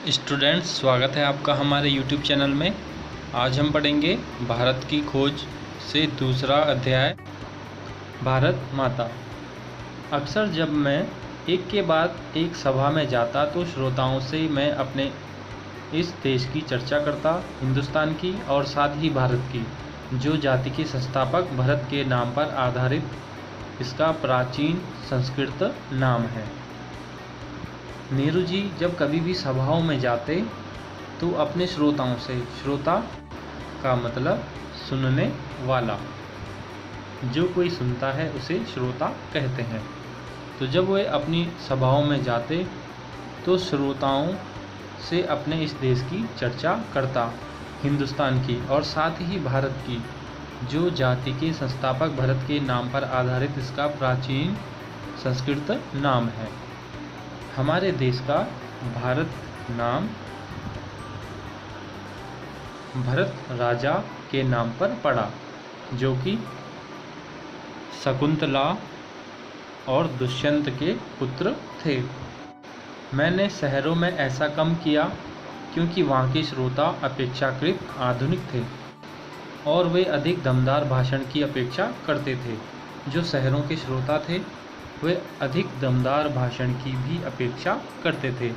Students, स्वागत है आपका हमारे YouTube चैनल में। आज हम पढ़ेंगे भारत की खोज से दूसरा अध्याय, भारत माता। अक्सर जब मैं एक के बाद एक सभा में जाता तो श्रोताओं से मैं अपने इस देश की चर्चा करता, हिंदुस्तान की और साथ ही भारत की, जो जाति के संस्थापक भरत के नाम पर आधारित इसका प्राचीन संस्कृत नाम है। नेहरू जी जब कभी भी सभाओं में जाते तो अपने श्रोताओं से, श्रोता का मतलब सुनने वाला, जो कोई सुनता है उसे श्रोता कहते हैं। तो जब वे अपनी सभाओं में जाते तो श्रोताओं से अपने इस देश की चर्चा करता, हिंदुस्तान की और साथ ही भारत की, जो जाति के संस्थापक भरत के नाम पर आधारित इसका प्राचीन संस्कृत नाम है। हमारे देश का भारत नाम भरत राजा के नाम पर पड़ा, जो कि शकुंतला और दुष्यंत के पुत्र थे। मैंने शहरों में ऐसा कम किया क्योंकि वहाँ के श्रोता अपेक्षाकृत आधुनिक थे और वे अधिक दमदार भाषण की अपेक्षा करते थे। जो शहरों के श्रोता थे वे अधिक दमदार भाषण की भी अपेक्षा करते थे।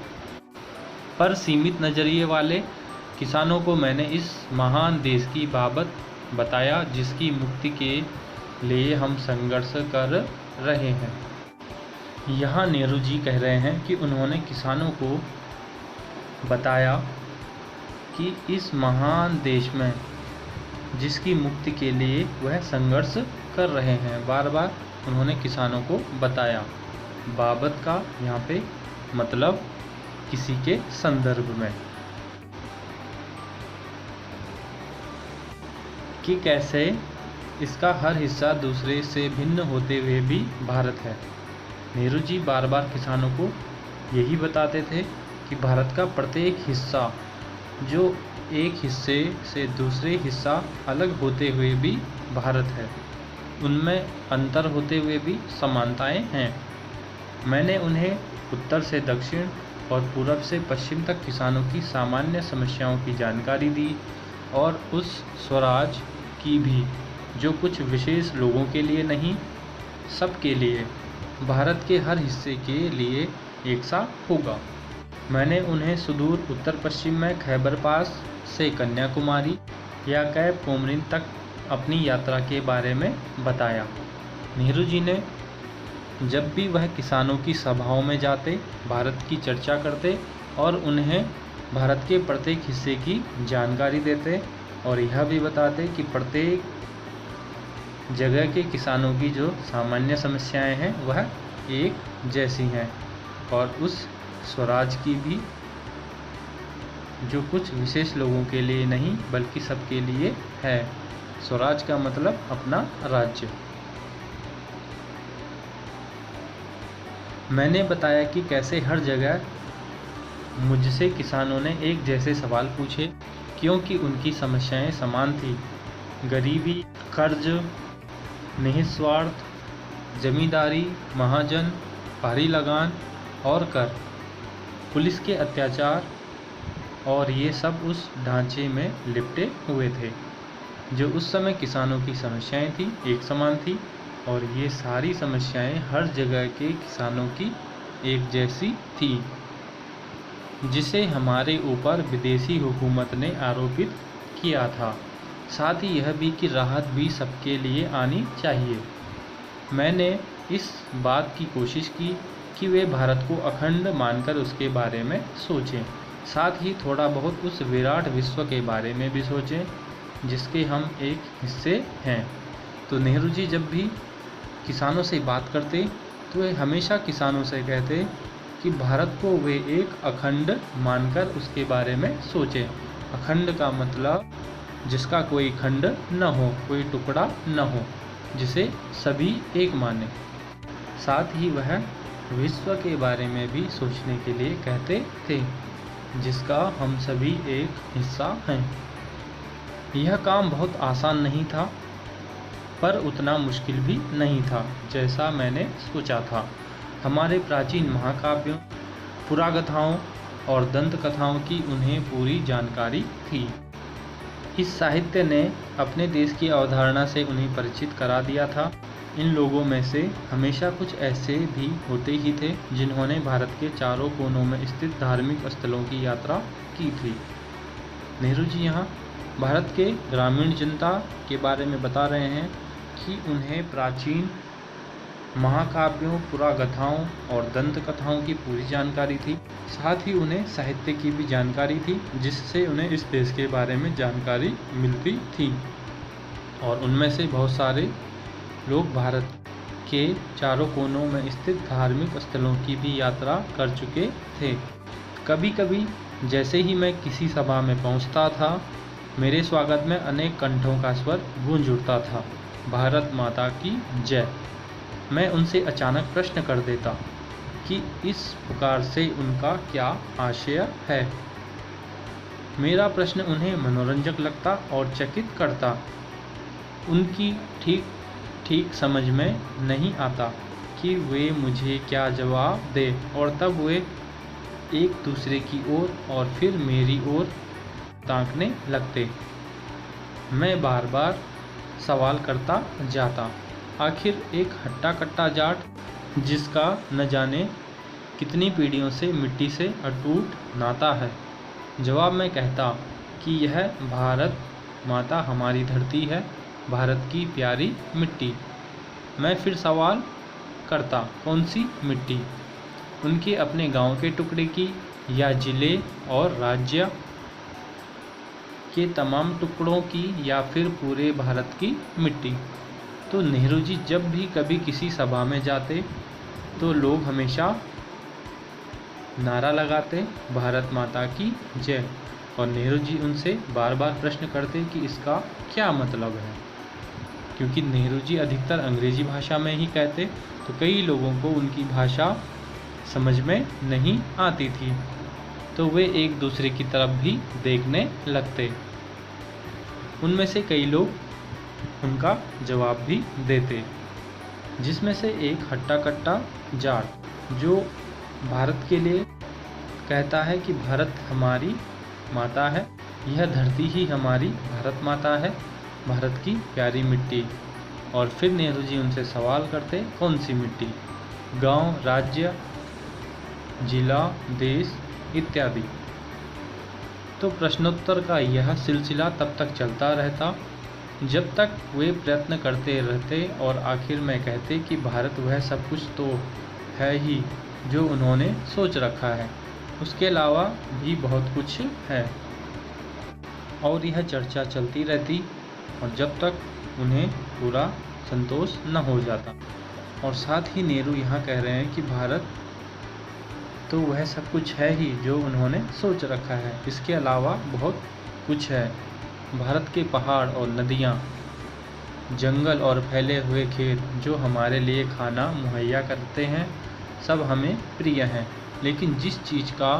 पर सीमित नज़रिए वाले किसानों को मैंने इस महान देश की बाबत बताया, जिसकी मुक्ति के लिए हम संघर्ष कर रहे हैं। यहाँ नेहरू जी कह रहे हैं कि उन्होंने किसानों को बताया कि इस महान देश में जिसकी मुक्ति के लिए वह संघर्ष कर रहे हैं। बार बार उन्होंने किसानों को बताया। बाबत का यहाँ पे मतलब किसी के संदर्भ में, कि कैसे इसका हर हिस्सा दूसरे से भिन्न होते हुए भी भारत है। नेहरू जी बार बार किसानों को यही बताते थे कि भारत का प्रत्येक हिस्सा, जो एक हिस्से से दूसरे हिस्सा अलग होते हुए भी भारत है, उनमें अंतर होते हुए भी समानताएं हैं। मैंने उन्हें उत्तर से दक्षिण और पूरब से पश्चिम तक किसानों की सामान्य समस्याओं की जानकारी दी और उस स्वराज की भी, जो कुछ विशेष लोगों के लिए नहीं, सबके लिए, भारत के हर हिस्से के लिए एक सा होगा। मैंने उन्हें सुदूर उत्तर पश्चिम में खैबर पास से कन्याकुमारी या कैप कोमरिन तक अपनी यात्रा के बारे में बताया। नेहरू जी ने जब भी वह किसानों की सभाओं में जाते, भारत की चर्चा करते और उन्हें भारत के प्रत्येक हिस्से की जानकारी देते और यह भी बताते कि प्रत्येक जगह के किसानों की जो सामान्य समस्याएं हैं वह एक जैसी हैं और उस स्वराज की भी, जो कुछ विशेष लोगों के लिए नहीं बल्कि सबके लिए है। स्वराज का मतलब अपना राज्य। मैंने बताया कि कैसे हर जगह मुझसे किसानों ने एक जैसे सवाल पूछे, क्योंकि उनकी समस्याएं समान थी। गरीबी, कर्ज, निस्वार्थ, जमींदारी, महाजन, भारी लगान और कर, पुलिस के अत्याचार, और ये सब उस ढांचे में लिपटे हुए थे जो उस समय किसानों की समस्याएं थी, एक समान थी। और ये सारी समस्याएं हर जगह के किसानों की एक जैसी थी, जिसे हमारे ऊपर विदेशी हुकूमत ने आरोपित किया था। साथ ही यह भी कि राहत भी सबके लिए आनी चाहिए। मैंने इस बात की कोशिश की कि वे भारत को अखंड मानकर उसके बारे में सोचें, साथ ही थोड़ा बहुत उस विराट विश्व के बारे में भी सोचें जिसके हम एक हिस्से हैं। तो नेहरू जी जब भी किसानों से बात करते तो वे हमेशा किसानों से कहते कि भारत को वे एक अखंड मानकर उसके बारे में सोचें। अखंड का मतलब जिसका कोई खंड न हो, कोई टुकड़ा न हो, जिसे सभी एक माने। साथ ही वह विश्व के बारे में भी सोचने के लिए कहते थे, जिसका हम सभी एक हिस्सा हैं। यह काम बहुत आसान नहीं था, पर उतना मुश्किल भी नहीं था जैसा मैंने सोचा था। हमारे प्राचीन महाकाव्यों, पुरागाथाओं और दंत कथाओं की उन्हें पूरी जानकारी थी। इस साहित्य ने अपने देश की अवधारणा से उन्हें परिचित करा दिया था। इन लोगों में से हमेशा कुछ ऐसे भी होते ही थे जिन्होंने भारत के चारों कोनों में स्थित धार्मिक स्थलों की यात्रा की थी। नेहरू जी यहाँ भारत के ग्रामीण जनता के बारे में बता रहे हैं कि उन्हें प्राचीन महाकाव्यों, पुरागाथाओं और दंत कथाओं की पूरी जानकारी थी। साथ ही उन्हें साहित्य की भी जानकारी थी, जिससे उन्हें इस देश के बारे में जानकारी मिलती थी। और उनमें से बहुत सारे लोग भारत के चारों कोनों में स्थित धार्मिक स्थलों की भी यात्रा कर चुके थे। कभी कभी जैसे ही मैं किसी सभा में पहुंचता था, मेरे स्वागत में अनेक कंठों का स्वर गूंज उठता था, भारत माता की जय। मैं उनसे अचानक प्रश्न कर देता कि इस पुकार से उनका क्या आशय है। मेरा प्रश्न उन्हें मनोरंजक लगता और चकित करता। उनकी ठीक समझ में नहीं आता कि वे मुझे क्या जवाब दे, और तब वे एक दूसरे की ओर और फिर मेरी ओर ताकने लगते। मैं बार बार सवाल करता जाता। आखिर एक हट्टा कट्टा जाट, जिसका न जाने कितनी पीढ़ियों से मिट्टी से अटूट नाता है, जवाब में कहता कि यह भारत माता हमारी धरती है, भारत की प्यारी मिट्टी। मैं फिर सवाल करता, कौन सी मिट्टी? उनके अपने गांव के टुकड़े की, या जिले और राज्य के तमाम टुकड़ों की, या फिर पूरे भारत की मिट्टी? तो नेहरू जी जब भी कभी किसी सभा में जाते तो लोग हमेशा नारा लगाते, भारत माता की जय। और नेहरू जी उनसे बार बार प्रश्न करते कि इसका क्या मतलब है। क्योंकि नेहरू जी अधिकतर अंग्रेजी भाषा में ही कहते, तो कई लोगों को उनकी भाषा समझ में नहीं आती थी, तो वे एक दूसरे की तरफ भी देखने लगते। उनमें से कई लोग उनका जवाब भी देते, जिसमें से एक हट्टा कट्टा जाट, जो भारत के लिए कहता है कि भारत हमारी माता है, यह धरती ही हमारी भारत माता है, भारत की प्यारी मिट्टी। और फिर नेहरू जी उनसे सवाल करते, कौन सी मिट्टी? गांव, राज्य, जिला, देश इत्यादि। तो प्रश्नोत्तर का यह सिलसिला तब तक चलता रहता जब तक वे प्रयत्न करते रहते और आखिर में कहते कि भारत वह सब कुछ तो है ही जो उन्होंने सोच रखा है, उसके अलावा भी बहुत कुछ है। और यह चर्चा चलती रहती और जब तक उन्हें पूरा संतोष न हो जाता। और साथ ही नेहरू यहाँ कह रहे हैं कि भारत तो वह सब कुछ है ही जो उन्होंने सोच रखा है, इसके अलावा बहुत कुछ है। भारत के पहाड़ और नदियाँ, जंगल और फैले हुए खेत जो हमारे लिए खाना मुहैया करते हैं, सब हमें प्रिय हैं। लेकिन जिस चीज़ का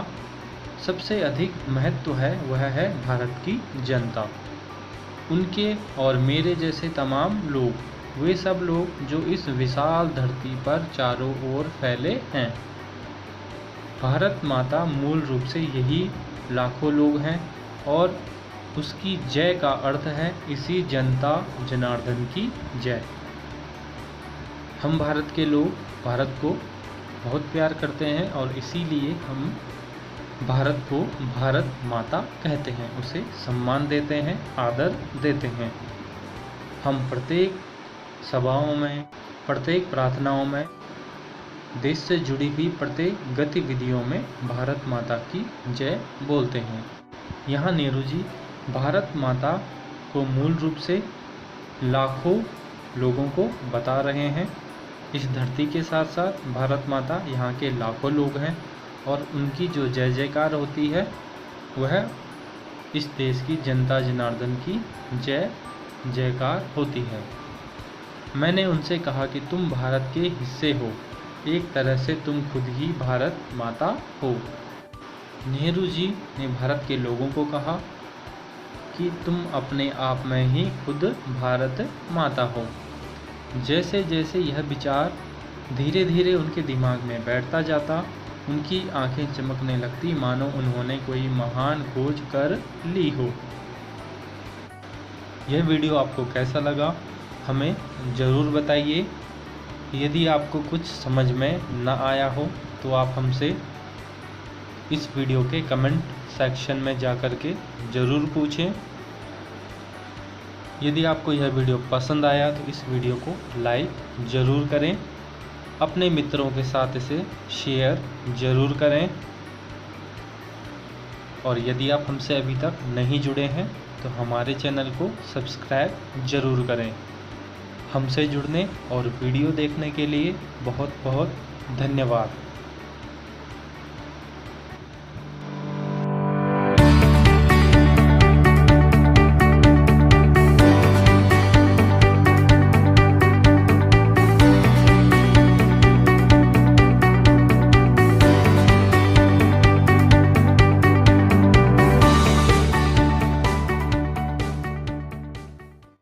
सबसे अधिक महत्व है वह है भारत की जनता। उनके और मेरे जैसे तमाम लोग, वे सब लोग जो इस विशाल धरती पर चारों ओर फैले हैं। भारत माता मूल रूप से यही लाखों लोग हैं और उसकी जय का अर्थ है इसी जनता जनार्दन की जय। हम भारत के लोग भारत को बहुत प्यार करते हैं और इसीलिए हम भारत को भारत माता कहते हैं, उसे सम्मान देते हैं, आदर देते हैं। हम प्रत्येक सभाओं में, प्रत्येक प्रार्थनाओं में, देश से जुड़ी हुई प्रत्येक गतिविधियों में भारत माता की जय बोलते हैं। यहाँ नेहरू जी भारत माता को मूल रूप से लाखों लोगों को बता रहे हैं। इस धरती के साथ साथ भारत माता यहाँ के लाखों लोग हैं और उनकी जो जय जयकार होती है वह इस देश की जनता जनार्दन की जय जयकार होती है। मैंने उनसे कहा कि तुम भारत के हिस्से हो, एक तरह से तुम खुद ही भारत माता हो। नेहरू जी ने भारत के लोगों को कहा कि तुम अपने आप में ही खुद भारत माता हो। जैसे जैसे यह विचार धीरे धीरे उनके दिमाग में बैठता जाता, उनकी आंखें चमकने लगती मानो उन्होंने कोई महान खोज कर ली हो। यह वीडियो आपको कैसा लगा हमें ज़रूर बताइए। यदि आपको कुछ समझ में न आया हो तो आप हमसे इस वीडियो के कमेंट सेक्शन में जा कर के ज़रूर पूछें। यदि आपको यह वीडियो पसंद आया तो इस वीडियो को लाइक ज़रूर करें, अपने मित्रों के साथ इसे शेयर ज़रूर करें। और यदि आप हमसे अभी तक नहीं जुड़े हैं तो हमारे चैनल को सब्सक्राइब ज़रूर करें। हमसे जुड़ने और वीडियो देखने के लिए बहुत बहुत धन्यवाद।